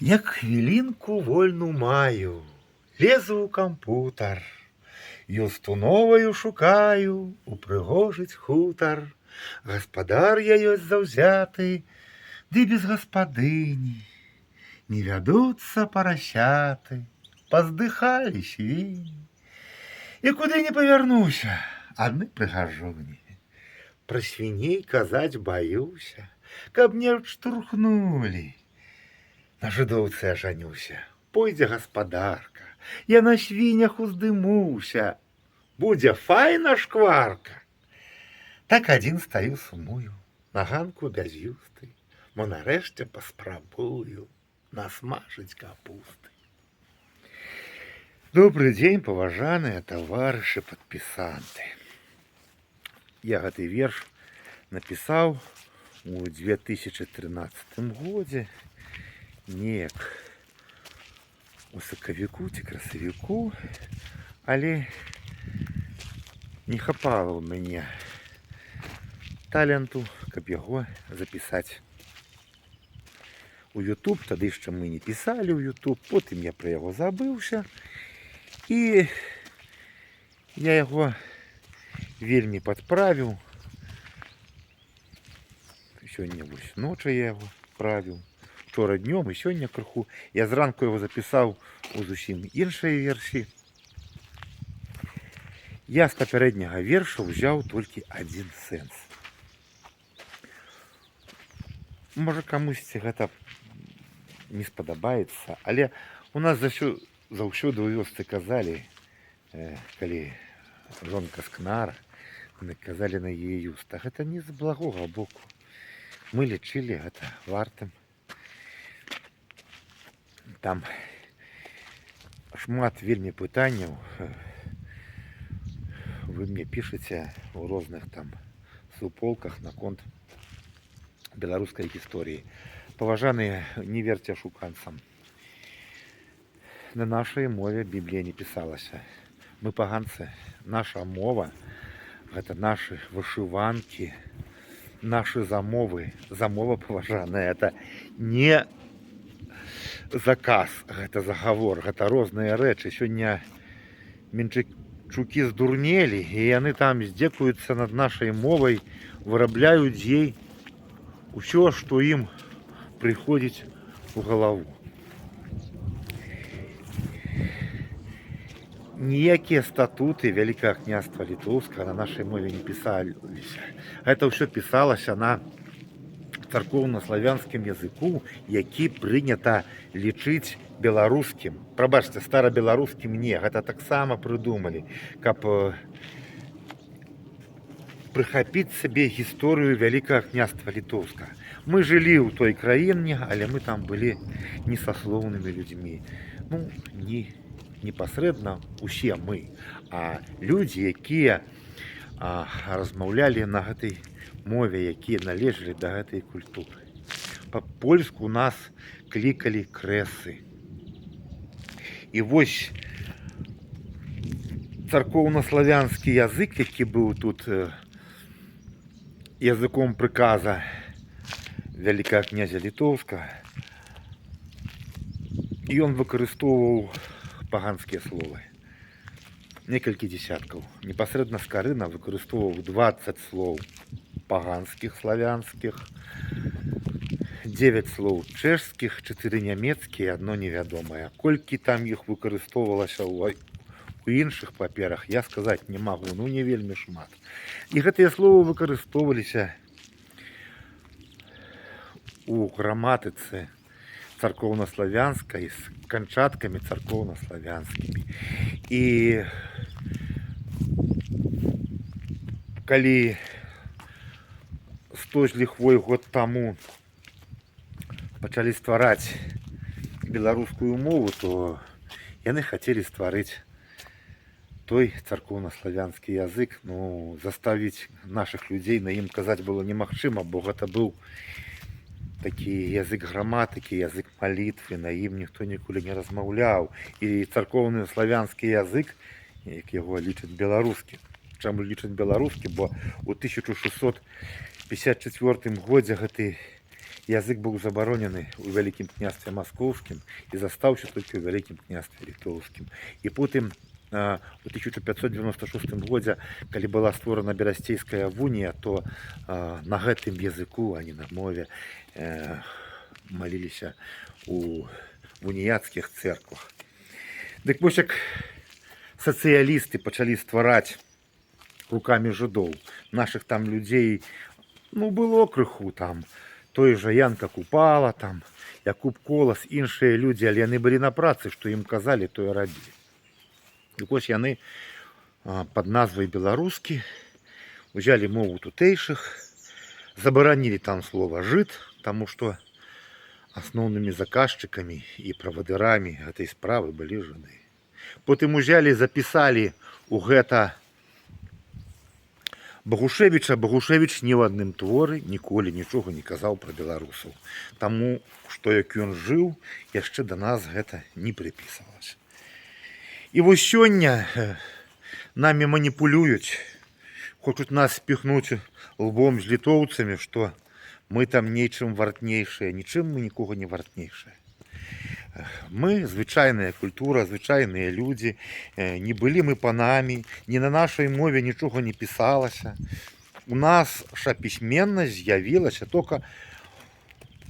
Як хвілінку вольну маю, лезу ў кампутар, Юсту новаю шукаю, упрыгожыць хутар. Гаспадар я ёсць заўзяты, ды без гаспадыні. Не вядуцца парасяты, паздыхалі свінні. І куды не павярнуся, адны прыгажуні. Пра свіней казаць баюся, каб не штурхнулі. На жыдоўцы я жанюся, пойдзе гаспадарка, я на свіннях уздымуся, будзе файна шкварка. Так адзін стаю сумую, на ганку без юсты, мо нарэшце паспрабую насмажыць капусты. Добры дзень, паважаныя таварышы падпісанты. Я гэты верш напісаў у 2013 годзе, неяк у сакавіку ці красавіку, але не хапала ў мяне таленту, каб яго запісаць у YouTube. Тады яшчэ мы не пісалі ў YouTube, потым я пра яго забыўся, і я яго вельмі падправіў. Сёння вось ночы я яго правіў, вчора днём і сёння крыху. Я зранку яго запісаў у зусім іншай версіі. Я з папярэдняга верша ўзяў толькі адзін сэнс. Можа, камусьці гэта не спадабаецца, але у нас заўсёды ў вёсцы казалі, калі жонка скнара, казалі на яе юста. Гэта не з благога боку. Мы лічылі гэта вартым. Там шмат вельмі пытанняў вы мне пішаце ў розных там суполках наконт беларускай гісторыі. Паважаныя, не верце шуканцам. На нашай мове Біблія не пісалася. Мы паганцы, наша мова — гэта нашы вышыванкі, нашы замовы. Замова, паважаная, это не заказ, гэта загавор, гэта розныя рэчы. Сёння менчычукі здурнелі, і яны там здзекуюцца над нашай мовай, вырабляюць ей усё, што ім прыходзіць у галаву. Ніякія статуты Вялікага княства Літоўскага на нашай мове не пісаліся. Гэта ўсё пісалася на царкоўна-славянскім языку, які прынята лічыць беларускім. Прабачце, старабеларускім не. Гэта таксама прыдумалі, каб прыхапіць сабе гісторыю Вялікага княства Літоўскага. Мы жылі ў той краіне, але мы там былі несаслоўнымі людзьмі. Ну, не непасрэдна усе мы, а людзі, якія размаўлялі на гэтай мове, якія належалі да гэтай культуры. Па-польску нас клікалі крэсы. І вось царкоўна-славянскі язык, які быў тут языком прыказа Вялікага князя Літоўскага, ён выкарыстоўваў паганскія словы. Некалькі дзесяткаў. Непасрэдна Скарына выкарыстоўваў 20 слоў паганскіх, славянскіх, 9 слоў чэшскіх, 4 нямецкія, 1 невядомае. Колькі там іх выкарыстоўвалася ў іншых паперах, я сказаць не магу, ну не вельмі шмат. І гэтыя словы выкарыстоўваліся у граматыцы царкоўна-славянскай з канчаткамі царкоўна-славянскімі. І калі 100 з ліхвой год таму пачалі ствараць беларускую мову, то яны хацелі стварыць той царкоўна-славянскі язык. Ну, заставіць нашых людзей на ім казаць было немагчыма, бо гэта быў такі язык граматыкі, язык малітвы, на ім ніхто ніколі не размаўляў. І царкоўны славянскі язык, як яго лічаць беларускі. Чаму лічаць беларускі? Бо ў 1654 годзе гэты язык быў забаронены ў вялікім княстве маскоўскім і застаўся толькі ў вялікім княстве літоўскім. І потым у 1596 годзе, калі была створана берасцейская унія, то на гэтым языку, а не на мове, маліліся у уніяцкіх церквах. Дык вось як сацыялісты пачалі ствараць рукамі жыдоў, нашых там людзей, ну, было крыху там, той жа Янка Купала, там, Якуб Колас, іншыя людзі, але яны былі на працы, што ім казалі, тое рабілі. Дык вось яны пад назвай беларускі узялі мову тутэйшых, забаранілі там слова жыд, таму што асноўнымі заказчыкамі і правадырамі гэтай справы былі жыды. Потым узялі, запісалі ў гэта Багушевіча. Багушевіч ні ў адным творы ніколі нічога не казаў пра беларусаў. Таму, што як ён жыў, яшчэ да нас гэта не прыпісвалася. І вось сёння намі маніпулююць, хочуць нас спіхнуць лбом з літоўцамі, што мы там нечым вартнейшыя, нічым мы нікога не вартнейшыя. Мы звычайная культура, звычайныя людзі, не былі мы панамі, ні на нашай мове нічога не пісалася. У нас ша пісьменнасць з'явілася толькі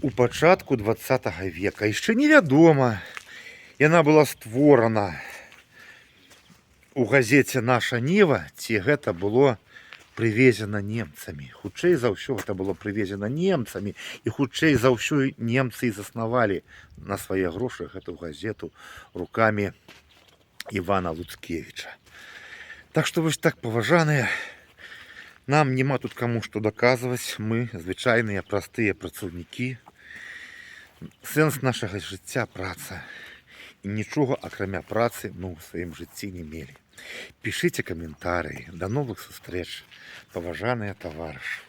у пачатку 20 века. Яшчэ невядома, яна была створана у газеце «Наша Ніва», ці гэта было прывезена немцамі. Хутчэй за ўсё гэта было прывезена немцамі, і хутчэй за ўсё немцы заснавалі на свае грошы гэту газету рукамі Івана Луцкевіча. Так што вось так, паважаныя, нам няма тут каму што даказваць, мы звычайныя простыя працаўнікі. Сэнс нашага жыцця праца. І нічога акрамя працы мы ў сваім жыцці не мелі. Пішыце каментарыі. Да новых сустрэч, паважаныя таварышы.